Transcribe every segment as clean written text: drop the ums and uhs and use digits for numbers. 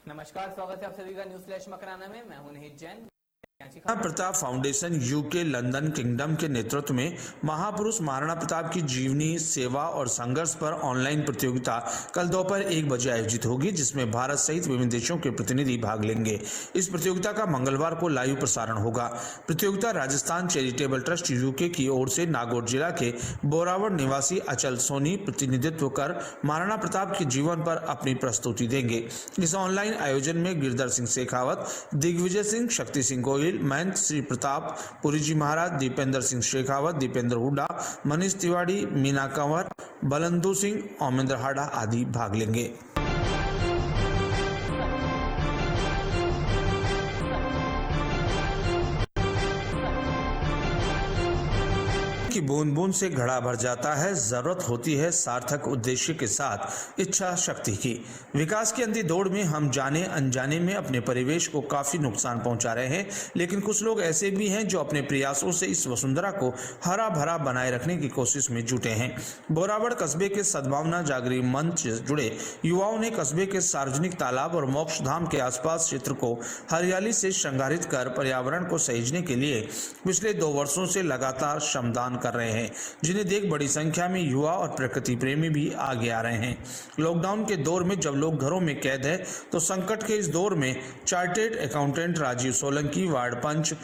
नमस्कार, स्वागत है आप सभी का न्यूज फ्लैश मकराना में। मैं हूं निहित Jain. Maharana Pratap foundation UK London kingdom के नेतृत्व में महापुरुष महाराणा प्रताप की जीवनी, सेवा और संघर्ष पर ऑनलाइन प्रतियोगिता कल दोपहर 1 बजे आयोजित होगी, जिसमें भारत सहित विभिन्न देशों के प्रतिनिधि भाग लेंगे। इस प्रतियोगिता का मंगलवार को लाइव प्रसारण होगा। प्रतियोगिता राजस्थान चैरिटेबल ट्रस्ट यूके की ओर से नागौर जिला के बोरावड़ निवासी अचल सोनी प्रतिनिधित्व कर महाराणा प्रताप के जीवन पर अपनी प्रस्तुति देंगे। इस ऑनलाइन आयोजन में गिरधर सिंह शेखावत, दिग्विजय सिंह, शक्ति सिंह गोयल, महंत श्री प्रताप पुरी जी महाराज, दीपेंद्र सिंह शेखावत, दीपेंद्र हुड्डा, मनीष तिवारी, मीना कंवर, बलंदू सिंह, ओमेंद्र हाडा आदि भाग लेंगे। की बूंद बूंद से घड़ा भर जाता है, जरूरत होती है सार्थक उद्देश्य के साथ इच्छा शक्ति की। विकास की अंधी दौड़ में हम जाने अनजाने में अपने परिवेश को काफी नुकसान पहुंचा रहे हैं, लेकिन कुछ लोग ऐसे भी हैं जो अपने प्रयासों से इस वसुंधरा को हरा भरा बनाए रखने की कोशिश में जुटे हैं। बोरावड़ कस्बे के सद्भावना जागृति मंच से जुड़े युवाओं ने कस्बे के सार्वजनिक तालाब और मोक्ष धाम के आसपास क्षेत्र को हरियाली से श्रृंगारित कर पर्यावरण को सहेजने के लिए पिछले 2 वर्षों से लगातार श्रमदान कर रहे हैं, जिन्हें देख बड़ी संख्या में युवा और प्रकृति प्रेमी भी आगे आ रहे हैं। लॉकडाउन के दौर में जब लोग घरों में कैद है, तो संकट के इस दौर में chartered accountant Rajeev Solanki, ward panch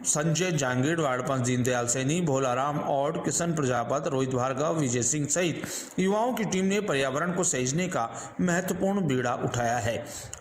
Sanjay Jangid, ward panch Deendayal Saini, Bholaram और किशन प्रजापत, रोहित भार्गव, विजय सिंह सहित युवाओं की टीम ने पर्यावरण को सहेजने का महत्वपूर्ण बीड़ा उठाया है।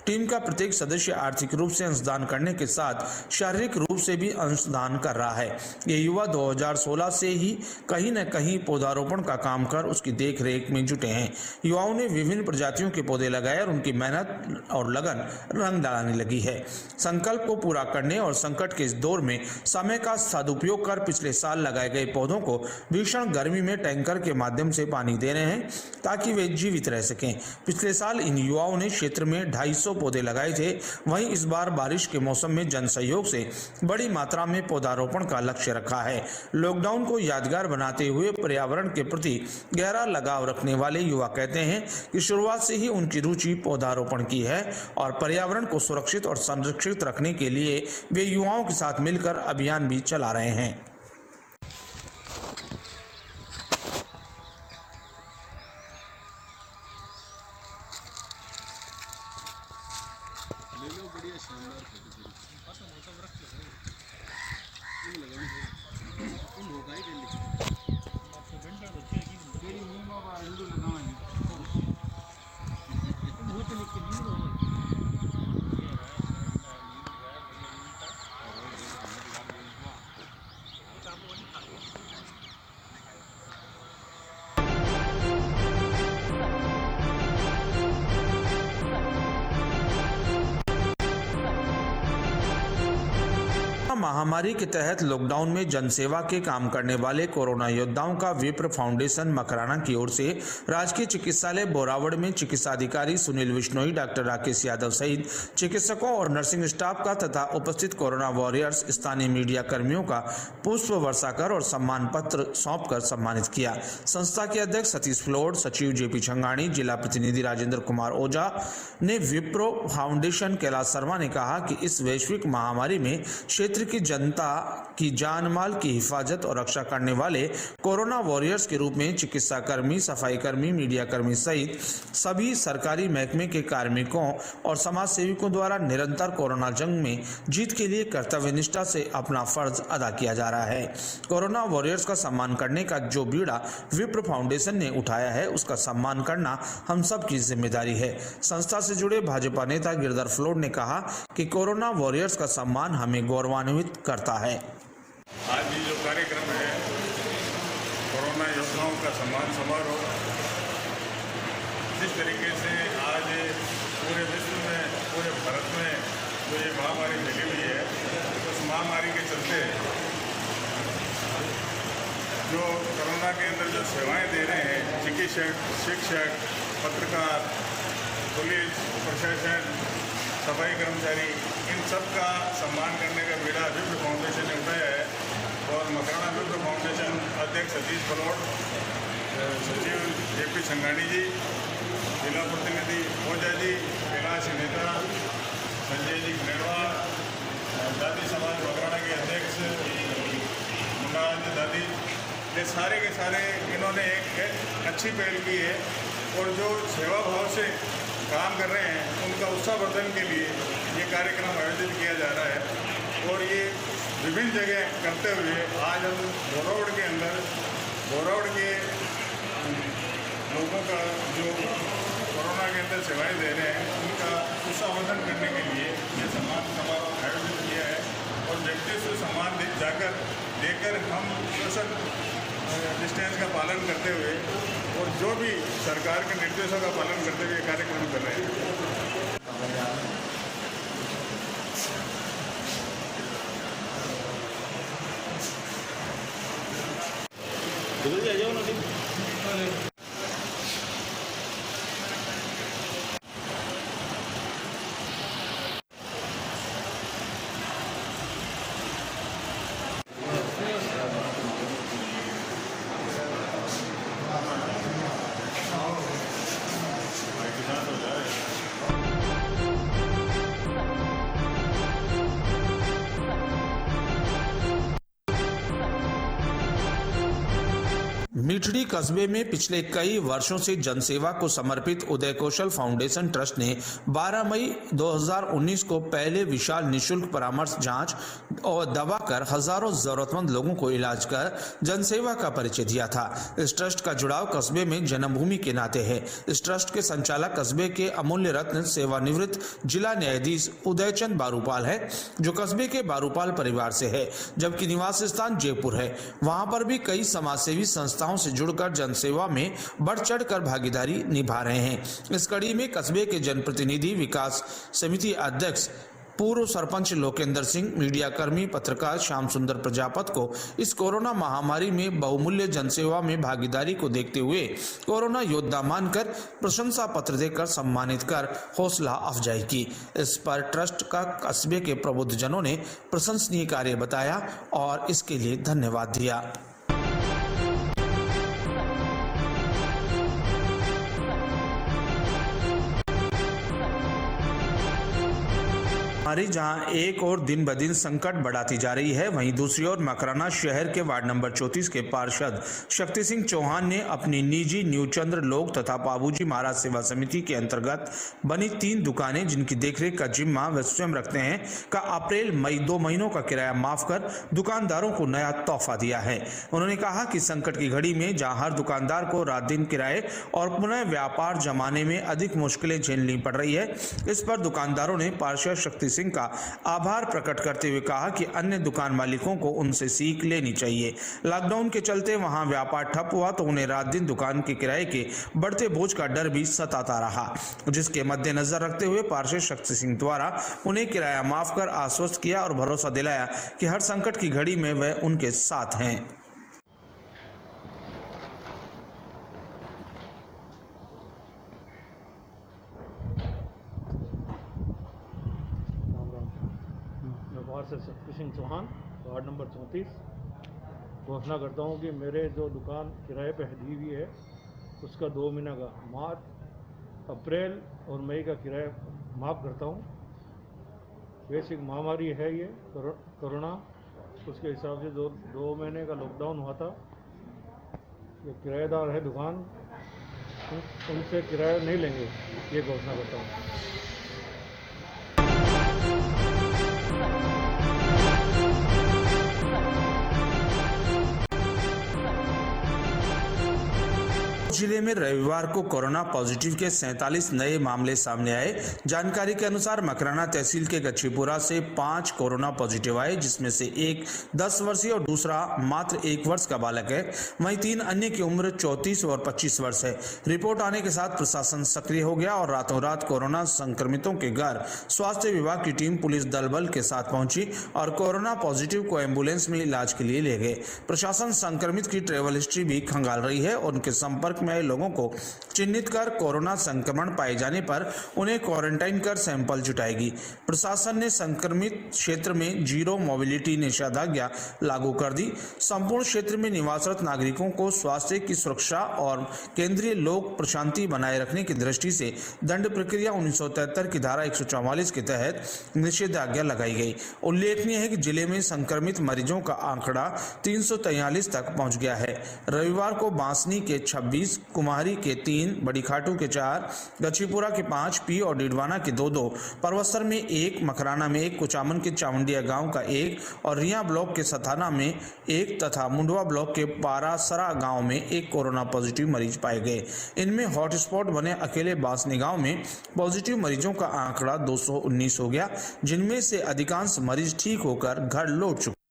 टीम का प्रत्येक सदस्य आर्थिक रूप से अंशदान करने के साथ शारीरिक रूप से भी अंशदान कर रहा है। ये युवा 2016 से ही कहीं न कहीं पौधारोपण का काम कर उसकी देख रेख में जुटे हैं। युवाओं ने विभिन्न प्रजातियों के पौधे लगाए और उनकी मेहनत और लगन रंग डालने लगी है। संकल्प को पूरा करने और संकट के इस दौर में समय का सदुपयोग कर पिछले साल लगाए गए पौधों को भीषण गर्मी में टैंकर के माध्यम से पानी दे रहे हैं, ताकि वे जीवित रह सकें। पिछले साल इन युवाओं ने क्षेत्र में 250 पौधे लगाए थे। वहीं इस बार बारिश के मौसम में जन सहयोग से बड़ी मात्रा में पौधारोपण का लक्ष्य रखा है। लॉकडाउन को यादगार बनाते हुए पर्यावरण के प्रति गहरा लगाव रखने वाले युवा कहते हैं कि शुरुआत से ही उनकी रुचि पौधारोपण की है और पर्यावरण को सुरक्षित और संरक्षित रखने के लिए वे युवाओं के साथ मिलकर अभियान भी चला रहे हैं। महामारी के तहत लॉकडाउन में जनसेवा के काम करने वाले कोरोना योद्धाओं का विप्र फाउंडेशन मकराना की ओर से राजकीय चिकित्सालय बोरावड़ में चिकित्सा अधिकारी सुनील विश्नोई, डॉक्टर राकेश यादव सहित चिकित्सकों और नर्सिंग स्टाफ का तथा उपस्थित कोरोना वॉरियर्स स्थानीय मीडिया कर्मियों का पुष्प वर्षा कर और सम्मान पत्र सौंपकर सम्मानित किया। संस्था के अध्यक्ष सतीश फ्लोड, सचिव जेपी छंगाणी, जिला प्रतिनिधि राजेंद्र कुमार ओझा ने विप्रो फाउंडेशन कैलाश शर्मा ने कहा कि इस वैश्विक महामारी में क्षेत्र की जनता की जान माल की हिफाजत और रक्षा करने वाले कोरोना वॉरियर्स के रूप में चिकित्सा कर्मी, सफाई कर्मी, मीडिया कर्मी सहित सभी सरकारी महकमे के कार्मिकों और समाज सेवकों द्वारा निरंतर कोरोना जंग में जीत के लिए कर्तव्य निष्ठा से अपना फर्ज अदा किया जा रहा है। कोरोना वॉरियर्स का सम्मान करने का जो बीड़ा विप्र फाउंडेशन ने उठाया है, उसका सम्मान करना हम सब की जिम्मेदारी है। संस्था से जुड़े भाजपा नेता गिरधर फ्लोड ने कहा कि कोरोना वॉरियर्स का सम्मान हमें गौरवान्वित करता है। आज ये जो कार्यक्रम है कोरोना योद्धाओं का सम्मान समारोह, जिस तरीके से आज पूरे विश्व में, पूरे भारत में जो ये महामारी फैली हुई है, उस महामारी के चलते जो कोरोना के अंदर जो सेवाएं दे रहे हैं, चिकित्सक, शिक्षक, पत्रकार, पुलिस प्रशासन, सफाई कर्मचारी, इन सब का सम्मान करने का बीड़ा विप्र फाउंडेशन ने उठाया है। और मकराना विप्र फाउंडेशन अध्यक्ष सतीश फ्लोड, सचिव जेपी छंगाणी जी, जिला प्रतिनिधि ओझा जी, कैलाश ये सारे के सारे इन्होंने एक अच्छी पहल की है और जो सेवा भाव से काम कर रहे हैं उनका उत्साहवर्धन के लिए ये कार्यक्रम आयोजित किया जा रहा है। और ये विभिन्न जगह करते हुए आज हम बोरावड़ के अंदर बोरावड़ के लोगों का जो कोरोना के अंदर सेवाएं दे रहे हैं उनका उत्साहवर्धन करने के लिए ये सम्मान समारोह आयोजित किया है। और व्यक्तित्व सम्मान जाकर देकर हम सोशल डिस्टेंस का पालन करते हुए और जो भी सरकार के निर्देशों का पालन करते हुए कार्यक्रम कर रहे हैं। मीठड़ी कस्बे में पिछले कई वर्षों से जनसेवा को समर्पित उदय कौशल फाउंडेशन ट्रस्ट ने 12 मई 2019 को पहले विशाल निशुल्क परामर्श जांच और दवा कर हजारों जरूरतमंद लोगों को इलाज कर जनसेवा का परिचय दिया था। इस ट्रस्ट का जुड़ाव कस्बे में जन्मभूमि के नाते है। इस ट्रस्ट के संचालक कस्बे के अमूल्य रत्न सेवानिवृत्त जिला न्यायाधीश उदयचंद बारूपाल है, जो कस्बे के बारूपाल परिवार से है, जबकि निवास स्थान जयपुर है। वहां पर भी कई समाजसेवी संस्थाओं से जुड़कर जनसेवा में बढ़ चढ़ कर भागीदारी निभा रहे हैं। इस कड़ी में कस्बे के जनप्रतिनिधि, विकास समिति अध्यक्ष, पूर्व सरपंच लोकेंद्र सिंह, मीडिया कर्मी, पत्रकार श्याम सुंदर प्रजापत को इस कोरोना महामारी में बहुमूल्य जनसेवा में भागीदारी को देखते हुए कोरोना योद्धा मानकर प्रशंसा पत्र देकर सम्मानित कर हौसला अफजाई की। इस पर ट्रस्ट का कस्बे के प्रबुद्धजनों ने प्रशंसनीय कार्य बताया और इसके लिए धन्यवाद दिया। जहां एक और दिन ब दिन संकट बढ़ाती जा रही है, वहीं दूसरी ओर मकराना शहर के वार्ड नंबर 34 के पार्षद शक्ति सिंह चौहान ने अपनी निजी न्यू चंद्र लोक तथा बाबूजी महाराज सेवा समिति के अंतर्गत बनी 3 दुकानें जिनकी देखरेख का जिम्मा वे स्वयं रखते हैं का अप्रैल मई 2 महीनों का किराया माफ कर दुकानदारों को नया तोहफा दिया है। उन्होंने कहा कि संकट की घड़ी में जहां हर दुकानदार को रात दिन किराए और पुनः व्यापार जमाने में अधिक मुश्किलें झेलनी पड़ रही है, इस पर दुकानदारों ने पार्षद शक्ति सिंह का आभार प्रकट करते हुए कहा कि अन्य दुकान मालिकों को उनसे सीख लेनी चाहिए। लॉकडाउन के चलते वहां व्यापार ठप हुआ तो उन्हें रात दिन दुकान के किराए के बढ़ते बोझ का डर भी सताता रहा, जिसके मद्देनजर रखते हुए पार्षद शक्ति सिंह द्वारा उन्हें किराया माफ कर आश्वस्त किया और भरोसा दिलाया कि हर संकट की घड़ी में वह उनके साथ हैं। पार्षद शक्ति सिंह चौहान, वार्ड नंबर 34, घोषणा करता हूँ कि मेरे जो दुकान किराए पे दी हुई है उसका 2 महीने का मार्च, अप्रैल और मई का किराया माफ़ करता हूँ। वैश्विक महामारी है ये कोरोना, उसके हिसाब से जो 2 महीने का लॉकडाउन हुआ था, जो किराएदार है दुकान उनसे किराया नहीं लेंगे, ये घोषणा करता हूँ। जिले में रविवार को कोरोना पॉजिटिव के 47 नए मामले सामने आए। जानकारी के अनुसार मकराना तहसील के गच्छीपुरा से 5 कोरोना पॉजिटिव आए, जिसमें से एक 10 वर्षीय और दूसरा मात्र 1 वर्ष का बालक है। वहीं 3 अन्य की उम्र 34 और 25 वर्ष है। रिपोर्ट आने के साथ प्रशासन सक्रिय हो गया और रातों रात कोरोना संक्रमितों के घर स्वास्थ्य विभाग की टीम पुलिस दल बल के साथ पहुंची और कोरोना पॉजिटिव को एम्बुलेंस में इलाज के लिए ले गए। प्रशासन संक्रमित की ट्रेवल हिस्ट्री भी खंगाल रही है और उनके संपर्क में आए लोगों को चिन्हित कर कोरोना संक्रमण पाए जाने पर उन्हें क्वारंटाइन कर सैंपल जुटाएगी। प्रशासन ने संक्रमित क्षेत्र में जीरो मोबिलिटी निषेधाज्ञा लागू कर दी। संपूर्ण क्षेत्र में निवासरत नागरिकों को स्वास्थ्य की सुरक्षा और केंद्रीय लोक प्रशांति बनाए रखने की दृष्टि से दंड प्रक्रिया 1973 की धारा 144 के तहत निषेधाज्ञा लगाई गई। उल्लेखनीय है कि जिले में संक्रमित मरीजों का आंकड़ा 343 तक पहुंच गया है। रविवार को बांसनी के 26, कुमारी के 3, बड़ी खाटू के 4, गछीपुरा के 5, पी और डिडवाना के 2-2, परवसर में 1, मकराना में 1, कुचामन के चामुंडिया गांव का 1 और रिया ब्लॉक के सथाना में 1 तथा मुंडवा ब्लॉक के पारासरा गांव में 1 कोरोना पॉजिटिव मरीज पाए गए। इनमें हॉटस्पॉट बने अकेले बांसनी गांव में पॉजिटिव मरीजों का आंकड़ा 219 हो गया, जिनमें से अधिकांश मरीज ठीक होकर घर लौट चुके।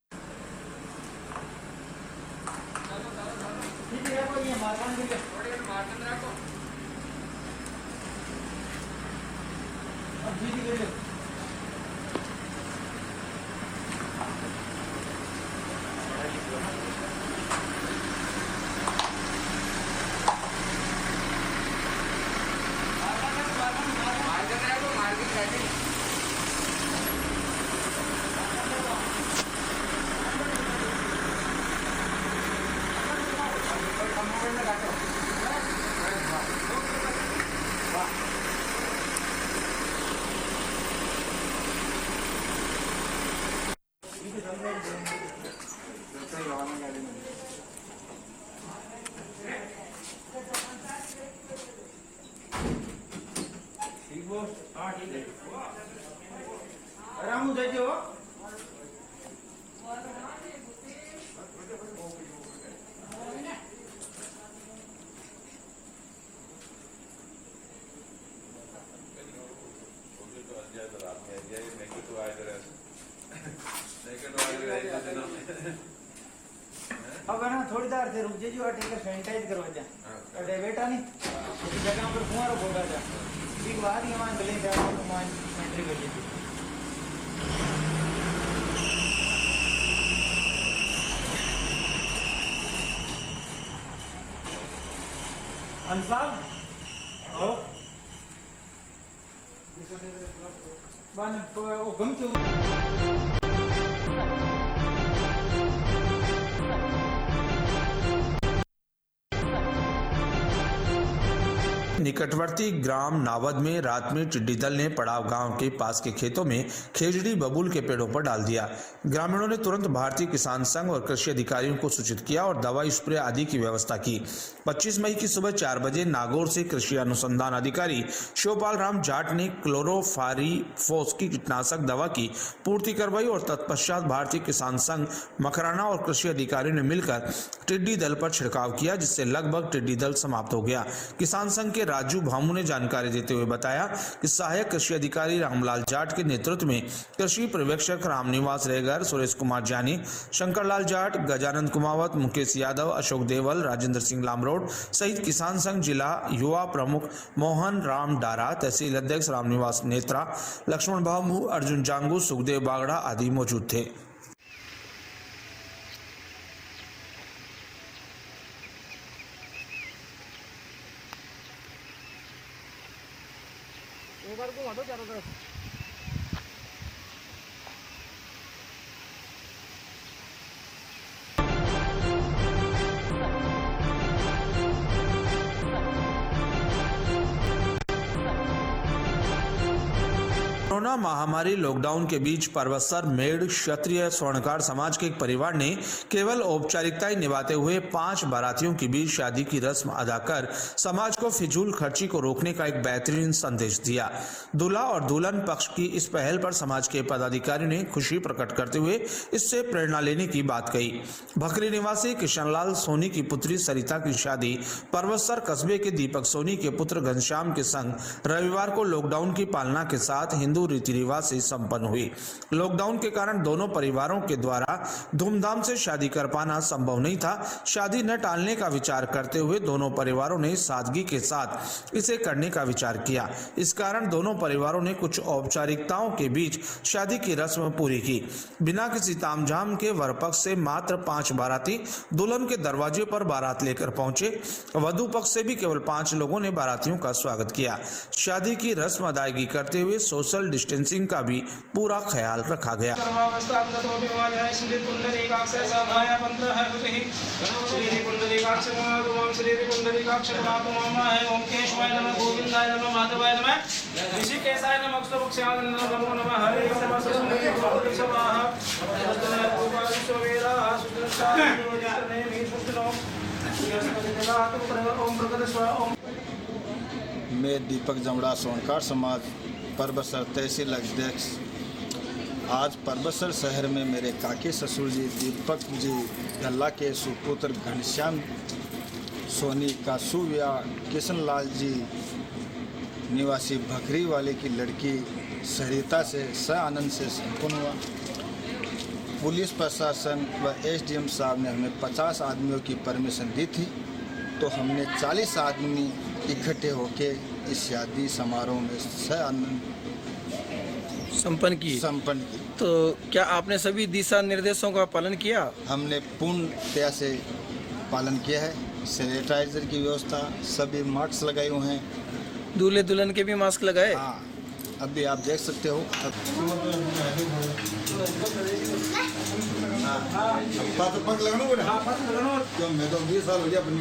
अब ना थोड़ी देर से रुक जाइए और ठीक है सैनिटाइज करवा जा अरे बेटा नहीं इस जगह पर कुआं होगा जा एक बार ही मान गले जा तो मान एंट्री कर लीजिए अंसाब ओ बन तो गम क्यों निकटवर्ती ग्राम नावद में रात में टिड्डी दल ने पड़ाव गांव के पास के खेतों में खेजड़ी बबूल के पेड़ों पर डाल दिया। ग्रामीणों ने तुरंत भारतीय किसान संघ और कृषि अधिकारियों को सूचित किया और दवाई स्प्रे आदि की व्यवस्था की। 25 मई की सुबह 4 बजे नागौर से कृषि अनुसंधान अधिकारी शिवपाल राम जाट ने क्लोरोफारीफोस की कीटनाशक दवा की पूर्ति करवाई और तत्पश्चात भारतीय किसान संघ मकराना और कृषि अधिकारियों ने मिलकर टिड्डी दल पर छिड़काव किया, जिससे लगभग टिड्डी दल समाप्त हो गया। किसान संघ के राजू भामू ने जानकारी देते हुए बताया कि सहायक कृषि अधिकारी रामलाल जाट के नेतृत्व में कृषि पर्यवेक्षक रामनिवास रेगर, सुरेश कुमार जानी, शंकरलाल जाट, गजानंद कुमावत, मुकेश यादव, अशोक देवल, राजेंद्र सिंह लामरोड सहित किसान संघ जिला युवा प्रमुख मोहन राम डारा, तहसील अध्यक्ष रामनिवास नेत्रा, लक्ष्मण भामू, अर्जुन जांगू, सुखदेव बागड़ा आदि मौजूद थे। एक बार को हटो चारों तरफ। कोरोना महामारी लॉकडाउन के बीच परवसर मेड़ क्षत्रिय स्वर्णकार समाज के एक परिवार ने केवल औपचारिकताएं निभाते हुए 5 बारातियों के बीच शादी की रस्म अदा कर समाज को फिजूल खर्ची को रोकने का एक बेहतरीन संदेश दिया। दूल्हा और दुल्हन पक्ष की इस पहल पर समाज के पदाधिकारियों ने खुशी प्रकट करते हुए इससे प्रेरणा लेने की बात कही। भखरी निवासी किशनलाल सोनी की पुत्री सरिता की शादी परवसर कस्बे के दीपक सोनी के पुत्र घनश्याम के संग रविवार को लॉकडाउन की पालना के साथ हिंदू हिंदू रीति रिवाज से संपन्न हुई। लॉकडाउन के कारण दोनों परिवारों के द्वारा धूमधाम से शादी कर पाना संभव नहीं था। शादी न टालने का विचार करते हुए दोनों परिवारों ने सादगी के साथ इसे करने का विचार किया। इस कारण दोनों परिवारों ने कुछ औपचारिकताओं के बीच शादी की रस्म पूरी की। बिना किसी तामझाम के वर पक्ष से मात्र 5 बाराती दुल्हन के दरवाजे पर बारात लेकर पहुंचे। वधु पक्ष से भी केवल 5 लोगों ने बारातियों का स्वागत किया। शादी की रस्म अदायगी करते हुए सोशल डिस्टेंसिंग का भी पूरा ख्याल रखा गया। मैं दीपक जमड़ा सोनकार समाज परबसर तहसील अध्यक्ष आज परबसर शहर में मेरे काके ससुर जी दीपक जी गल्ला के सुपुत्र घनश्याम सोनी का सुविवाह किशन लाल जी निवासी भखरी वाले की लड़की सरिता से आनंद से संपन्न हुआ। पुलिस प्रशासन व एसडीएम साहब ने हमें 50 आदमियों की परमिशन दी थी, तो हमने 40 आदमी इकट्ठे होके इस शादी समारोह में आनंद संपन्न की। तो क्या आपने सभी दिशा निर्देशों का पालन किया? हमने पूर्णतया से पालन किया है। सैनिटाइजर की व्यवस्था, सभी मास्क लगाए हुए हैं। दूल्हे दुल्हन के भी मास्क लगाए? हाँ, अभी आप देख सकते हो। मैं तो 20 साल हो गया अपनी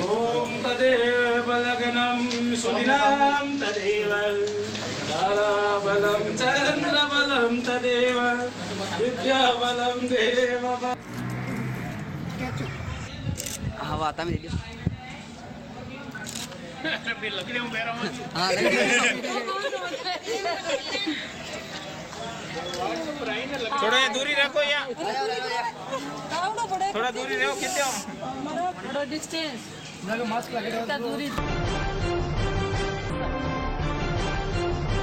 ओम तदेव लग्नं सुदिनं तदेव ताराबलं चंद्रबलं तदेव विद्याबलं देव। हवा आता में थोड़ा दूरी रखो या थोड़ा दूरी रहो। कितने डिस्टेंस मास्क लगा दूरी।